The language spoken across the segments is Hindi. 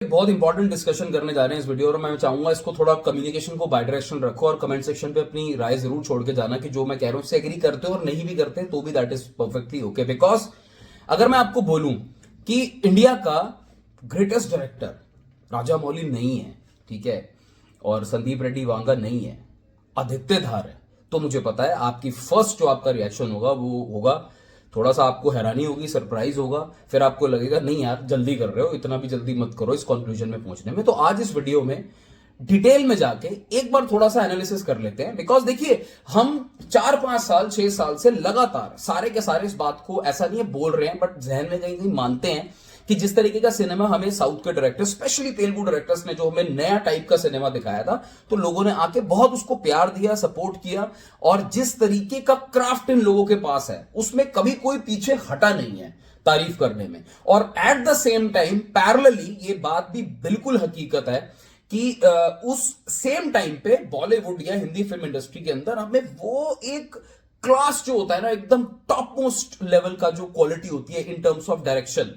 बहुत इंपॉर्टेंट डिस्कशन करने जा रहे हैं इस वीडियो और मैं चाहूंगा इसको थोड़ा कम्युनिकेशन को बाई डायरेक्शन रखो और कमेंट सेक्शन पे अपनी राय जरूर छोड़ के जाना कि जो मैं कह रहा हूं उससे एग्री करते हो और नहीं भी करते तो भी that is perfectly okay. Because अगर मैं आपको बोलूं कि इंडिया का ग्रेटेस्ट डायरेक्टर राजा मौली नहीं है, ठीक है, और संदीप रेड्डी वांगा नहीं है, आदित्य धार है, तो मुझे पता है आपकी फर्स्ट जो आपका रिएक्शन होगा वो होगा थोड़ा सा आपको हैरानी होगी, सरप्राइज होगा, फिर आपको लगेगा नहीं यार जल्दी कर रहे हो, इतना भी जल्दी मत करो इस कंक्लूजन में पहुंचने में। तो आज इस वीडियो में डिटेल में जाके एक बार थोड़ा सा एनालिसिस कर लेते हैं। बिकॉज देखिए, हम 4-5 साल 6 साल से लगातार सारे के सारे इस बात को ऐसा नहीं है बोल रहे हैं, बट जहन में कहीं कहीं मानते हैं कि जिस तरीके का सिनेमा हमें साउथ के डायरेक्टर, स्पेशली तेलुगु डायरेक्टर्स ने जो हमें नया टाइप का सिनेमा दिखाया था, तो लोगों ने आके बहुत उसको प्यार दिया, सपोर्ट किया, और जिस तरीके का क्राफ्ट इन लोगों के पास है उसमें कभी कोई पीछे हटा नहीं है तारीफ करने में। और at the same time parallelly ये बात भी बिल्कुल हकीकत है कि उस सेम टाइम पे बॉलीवुड या हिंदी फिल्म इंडस्ट्री के अंदर हमें वो एक क्लास जो होता है ना, एकदम टॉप मोस्ट लेवल का जो क्वालिटी होती है इन टर्म्स ऑफ डायरेक्शन,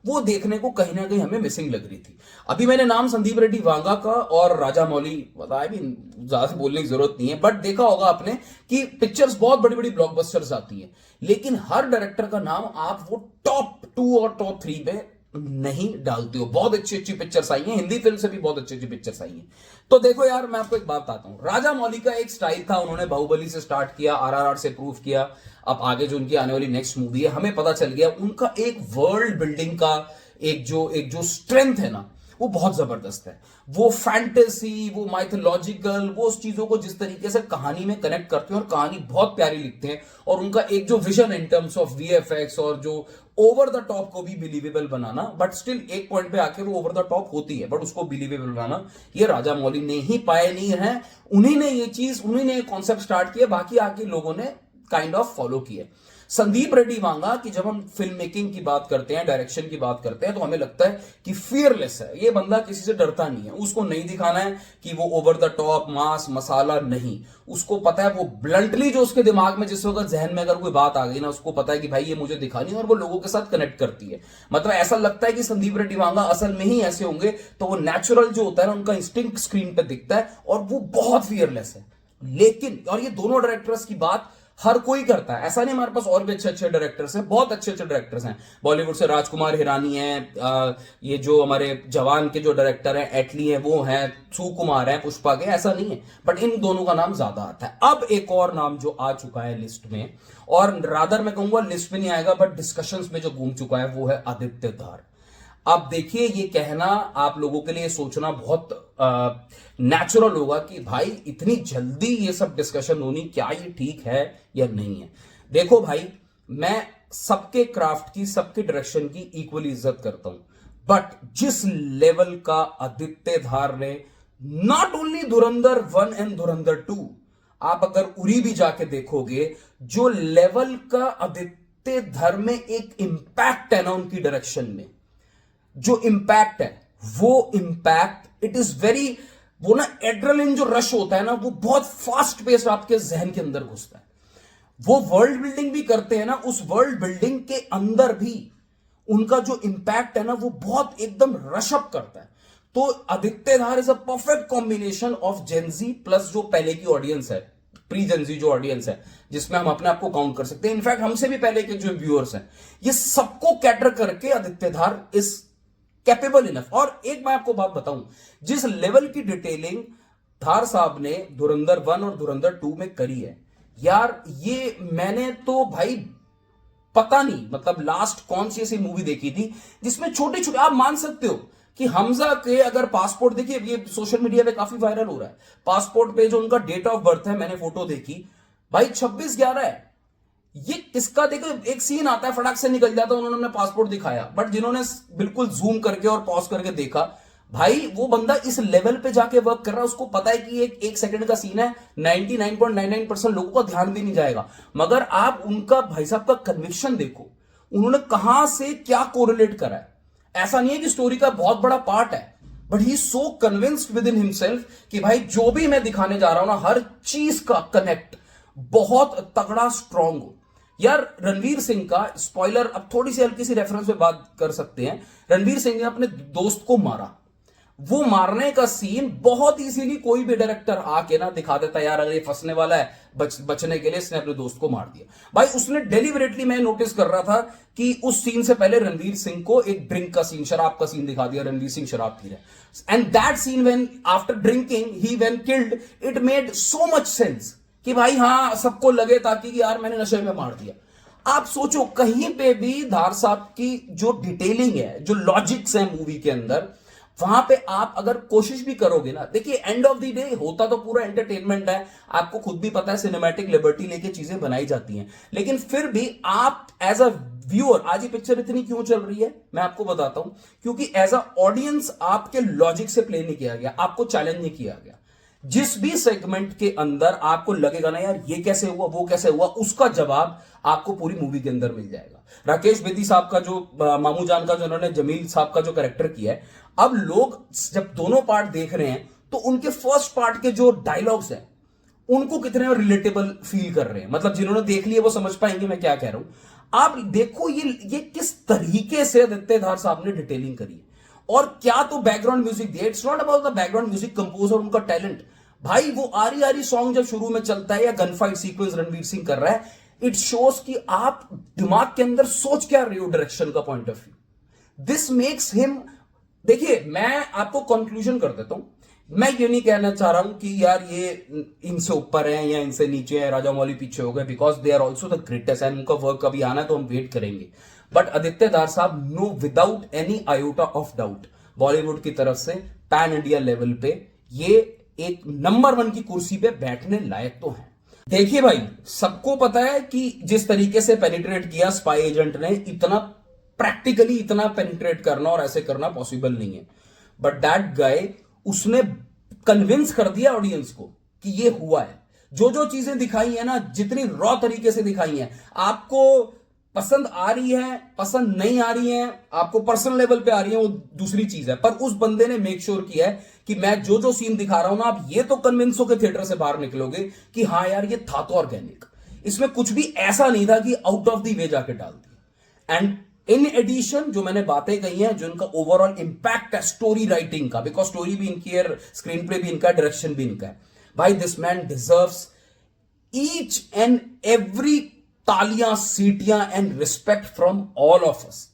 वो देखने को कहीं ना कहीं हमें मिसिंग लग रही थी। अभी मैंने नाम संदीप रेड्डी वांगा का और राजा मौली बताया, भी ज्यादा से बोलने की जरूरत नहीं है, बट देखा होगा आपने कि पिक्चर्स बहुत बड़ी बड़ी ब्लॉकबस्टर्स आती हैं, लेकिन हर डायरेक्टर का नाम आप वो टॉप 2 और टॉप 3 पे नहीं डालते हो। बहुत अच्छी अच्छी पिक्चर्स आई हैं, हिंदी फिल्म से भी बहुत अच्छी अच्छी पिक्चर्स आई हैं। तो देखो यार, मैं आपको एक बात बताता हूं, राजा मौली का एक स्टाइल था, उन्होंने बाहुबली से स्टार्ट किया, आरआरआर से प्रूव किया, अब आगे जो उनकी आने वाली नेक्स्ट मूवी है हमें पता चल गया उनका एक वर्ल्ड बिल्डिंग का एक जो स्ट्रेंथ है ना, वो बहुत जबरदस्त है। वो फैंटेसी, वो माइथोलॉजिकल, वो उस चीजों को जिस तरीके से कहानी में कनेक्ट करते हैं और कहानी बहुत प्यारी लिखते हैं, और उनका एक जो vision in terms of VFX और जो ओवर द टॉप को भी बिलीवेबल बनाना, बट स्टिल एक पॉइंट पे आके वो ओवर द टॉप होती है, बट उसको बिलीवेबल बनाना ये राजा मौली ने ही पायनियर है। उन्हीं ने ये चीज, उन्हीं ने कॉन्सेप्ट स्टार्ट किया, बाकी आगे लोगों ने काइंड ऑफ फॉलो किए। संदीप रेड्डी वांगा की जब हम फिल्म मेकिंग की बात करते हैं, डायरेक्शन की बात करते हैं, तो हमें लगता है कि फियरलेस है ये बंदा, किसी से डरता नहीं है, उसको नहीं दिखाना है कि वो ओवर द टॉप मास मसाला, नहीं, उसको पता है वो ब्लंटली जो उसके दिमाग में जिस वक्त जहन में अगर कोई बात आ गई ना, उसको पता है कि भाई ये मुझे दिखानी है, और वो लोगों के साथ कनेक्ट करती है। मतलब ऐसा लगता है कि संदीप रेड्डी वांगा असल में ही ऐसे होंगे, तो वो नेचुरल जो होता है ना, उनका इंस्टिंक्ट स्क्रीन पे दिखता है, और वो बहुत फियरलेस है। लेकिन और ये दोनों डायरेक्टर्स की बात हर कोई करता है, ऐसा नहीं, हमारे पास और भी अच्छे अच्छे डायरेक्टर्स हैं, बहुत अच्छे अच्छे डायरेक्टर्स हैं। बॉलीवुड से राजकुमार हिरानी हैं, ये जो हमारे जवान के जो डायरेक्टर हैं एटली हैं, वो हैं, सुकुमार हैं, पुष्पा के, ऐसा नहीं है, बट इन दोनों का नाम ज्यादा आता है। अब एक और नाम जो आ चुका है लिस्ट में, और रादर मैं कहूंगा लिस्ट में नहीं आएगा बट डिस्कशंस में जो घूम चुका है, वो है आदित्य धार। अब देखिए, ये कहना आप लोगों के लिए सोचना बहुत नेचुरल होगा कि भाई इतनी जल्दी ये सब डिस्कशन होनी, क्या ये ठीक है या नहीं है। देखो भाई, मैं सबके क्राफ्ट की, सबके डायरेक्शन की इक्वली इज्जत करता हूं, बट जिस लेवल का आदित्य धार ने, नॉट ओनली धुरंधर 1 एंड धुरंधर 2, आप अगर उरी भी जाके देखोगे, जो लेवल का आदित्य धार में एक इंपैक्ट है ना उनकी डायरेक्शन में, जो इंपैक्ट है, वो इंपैक्ट इट इज वेरी, वो ना एड्रेनलिन जो रश होता है ना, वो बहुत फास्ट पेस आपके जहन के अंदर घुसता है। वो वर्ल्ड बिल्डिंग भी करते हैं ना, उस वर्ल्ड बिल्डिंग के अंदर भी उनका जो इंपैक्ट है ना, वो बहुत एकदम रश अप करता है। तो Aditya Dhar is a perfect combination of gen Z plus जो पहले की ऑडियंस है, प्री जेंजी जो ऑडियंस है, जिसमें हम अपने आप को काउंट कर सकते हैं, इनफैक्ट हमसे भी पहले के जो व्यूअर्स हैं, ये सबको कैटर करके Aditya Dhar is capable enough. और एक मैं आपको बात बताऊं, जिस लेवल की डिटेलिंग धार साहब ने धुरंधर 1 और धुरंधर 2 में करी है यार, ये मैंने तो भाई पता नहीं, मतलब लास्ट कौन सी ऐसी मूवी देखी थी जिसमें छोटे छोटे, आप मान सकते हो कि हमजा के अगर पासपोर्ट, देखिए ये सोशल मीडिया पे काफी वायरल हो रहा है, पासपोर्ट पे जो उनका डेट ऑफ बर्थ है, मैंने फोटो देखी भाई 26/11 है। ये किसका, देखो एक सीन आता है फटाक से निकल जाता है, उन्होंने पासपोर्ट दिखाया, बट जिन्होंने बिल्कुल जूम करके और पॉज करके देखा, भाई वो बंदा इस लेवल पे जाके वर्क कर रहा है, उसको पता है कि एक सेकंड का सीन है, 99.99% लोगों का ध्यान भी नहीं जाएगा, मगर आप उनका भाई साहब का कन्विक्शन देखो, उन्होंने कहां से क्या कोरिलेट करा है। ऐसा नहीं है कि स्टोरी का बहुत बड़ा पार्ट है, but he so convinced with in himself कि भाई जो भी मैं दिखाने जा रहा हूं ना, हर चीज का कनेक्ट बहुत तगड़ा स्ट्रांग हो। यार रणवीर सिंह का स्पॉइलर, अब थोड़ी सी हल्की सी रेफरेंस पे बात कर सकते हैं, रणवीर सिंह ने अपने दोस्त को मारा, वो मारने का सीन बहुत इजीली कोई भी डायरेक्टर आके ना दिखा देता, यार अगर ये फंसने वाला है बचने के लिए इसने अपने दोस्त को मार दिया। भाई उसने डेलिबरेटली, मैं नोटिस कर रहा था कि उस सीन से पहले रणवीर सिंह को एक ड्रिंक का सीन, शराब का सीन दिखा दिया, रणवीर सिंह शराब पी रहे, and that scene when after drinking he when killed, it made so much sense कि भाई हाँ सबको लगे ताकि यार मैंने नशे में मार दिया। आप सोचो कहीं पे भी धार साहब की जो डिटेलिंग है, जो लॉजिक्स है मूवी के अंदर, वहां पे आप अगर कोशिश भी करोगे ना, देखिए एंड ऑफ द डे होता तो पूरा एंटरटेनमेंट है, आपको खुद भी पता है सिनेमैटिक लिबर्टी लेके चीजें बनाई जाती हैं, लेकिन फिर भी आप एज अ व्यूअर, आज ये पिक्चर इतनी क्यों चल रही है मैं आपको बताता हूं, क्योंकि एज अ ऑडियंस आपके लॉजिक से प्ले नहीं किया गया, आपको चैलेंज नहीं किया गया। जिस भी सेगमेंट के अंदर आपको लगेगा ना यार ये कैसे हुआ वो कैसे हुआ, उसका जवाब आपको पूरी मूवी के अंदर मिल जाएगा। राकेश बेदी साहब का जो मामू जान का जो उन्होंने जमील साहब का जो कैरेक्टर किया है, अब लोग जब दोनों पार्ट देख रहे हैं तो उनके फर्स्ट पार्ट के जो डायलॉग्स हैं उनको कितने रिलेटेबल फील कर रहे हैं, मतलब जिन्होंने देख लिया वो समझ पाएंगे मैं क्या कह रहा हूं। आप देखो ये किस तरीके से आदित्य धार साहब ने डिटेलिंग करी है, और क्या तो बैकग्राउंड म्यूजिक दिया। It's not about the background music composer, उनका टैलेंट, भाई वो आरी आरी सॉन्ग जब शुरू में चलता है या gun fight sequence Ranveer Singh कर रहा है, इट शोज कि आप दिमाग के अंदर सोच क्या रहे हो डायरेक्शन का point of view. This makes him, देखिए मैं आपको कंक्लूजन कर देता हूं, मैं ये नहीं कहना चाह रहा हूं कि यार ये इनसे ऊपर है या इनसे नीचे है, राजा मौली पीछे हो गए, because they are also the greatest and उनका वर्क कभी आना है तो हम वेट करेंगे। बट आदित्य धार साहब no without any iota of doubt Bollywood की तरफ से पैन इंडिया लेवल पे ये एक नंबर 1 की कुर्सी पे बैठने लायक तो है। देखिए भाई सबको पता है कि जिस तरीके से पेनिट्रेट किया स्पाई एजेंट ने, इतना प्रैक्टिकली इतना पेनिट्रेट करना और ऐसे करना पॉसिबल नहीं है, बट दैट गाय उसने कन्विंस कर दिया ऑडियंस को कि ये हुआ है। जो जो चीजें दिखाई है ना, जितनी रॉ तरीके से दिखाई है, आपको पसंद आ रही है पसंद नहीं आ रही है, आपको पर्सनल लेवल पे आ रही है वो दूसरी चीज है, पर उस बंदे ने मेक श्योर किया है कि मैं जो जो सीन दिखा रहा हूं ना, आप ये तो कन्विंस हो के थिएटर से बाहर निकलोगे कि हाँ यार ये था तो ऑर्गेनिक, इसमें कुछ भी ऐसा नहीं था कि आउट ऑफ द वे जाके डाल दी। एंड इन एडिशन जो मैंने बातें कही हैं, जो इनका ओवरऑल इंपैक्ट है स्टोरी राइटिंग का, बिकॉज स्टोरी भी इनकी है, स्क्रीन प्ले भी इनका है, डायरेक्शन भी इनका है, भाई this man deserves each and every तालियां सीटियां and respect from all of us.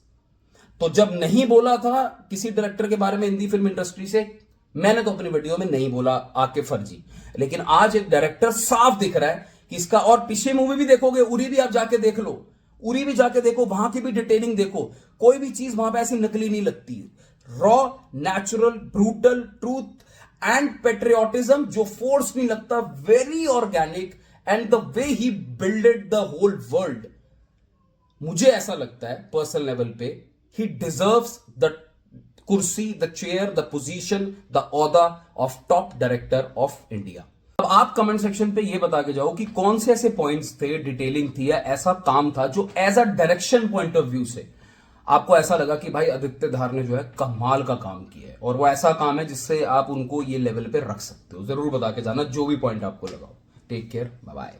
तो जब नहीं बोला था किसी डायरेक्टर के बारे में हिंदी फिल्म इंडस्ट्री से, मैंने तो अपनी वीडियो में नहीं बोला आके फर्जी, लेकिन आज एक डायरेक्टर साफ दिख रहा है कि इसका, और पीछे मूवी भी देखोगे, उरी भी आप जाके देख लो, उरी भी जाके देखो, वहां की भी डिटेलिंग देखो, कोई भी चीज वहां पे ऐसी नकली नहीं लगती, raw natural brutal truth and patriotism जो फोर्स नहीं लगता, very organic, and the way he builded the whole world. मुझे ऐसा लगता है पर्सनल लेवल पे ही डिजर्व्स द कुर्सी, the chair, the position, the ओहदा of top director of India. अब आप कमेंट सेक्शन पे ये बता के जाओ कि कौन से ऐसे पॉइंट्स थे, डिटेलिंग थी या ऐसा काम था जो as a direction point of view से आपको ऐसा लगा कि भाई आदित्य धार ने जो है कमाल का काम किया है, और वो ऐसा काम है जिससे आप उनको ये लेवल पे रख सकते हो। जरूर बता के जाना जो भी पॉइंट आपको लगा हो। Take care, bye bye.